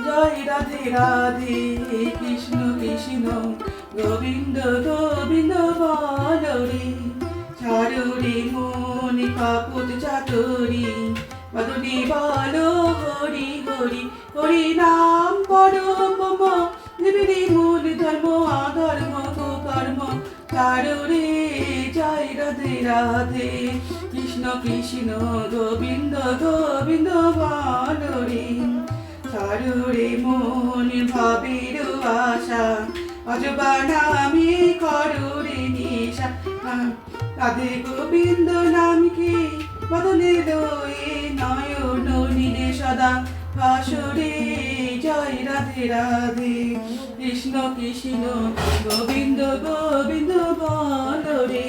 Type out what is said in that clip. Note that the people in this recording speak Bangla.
জয় রাধে রাধে কৃষ্ণ কৃষ্ণ গোবিন্দ গোবিন্দ বলো রে ছাড়ো রে মন কাপুত চাতুরি মধুরি বলো হরি হরি হরি নাম পরম নিবিড়ি মূল ধর্ম আধর্ম কুকর্ম ছাড়ো রে জয় রাধে রাধে কৃষ্ণ কৃষ্ণ গোবিন্দ গোবিন্দ বলো রে ছাড়ো রে মন ভাবের আশা অজবা নামে করো রে নেশা রাধে গোবিন্দ নামকে বদলে লয়ে নয়ন নীলে সদা ভাসরে জয় রাধে রাধে কৃষ্ণ কৃষ্ণ গোবিন্দ গোবিন্দ বলো রে।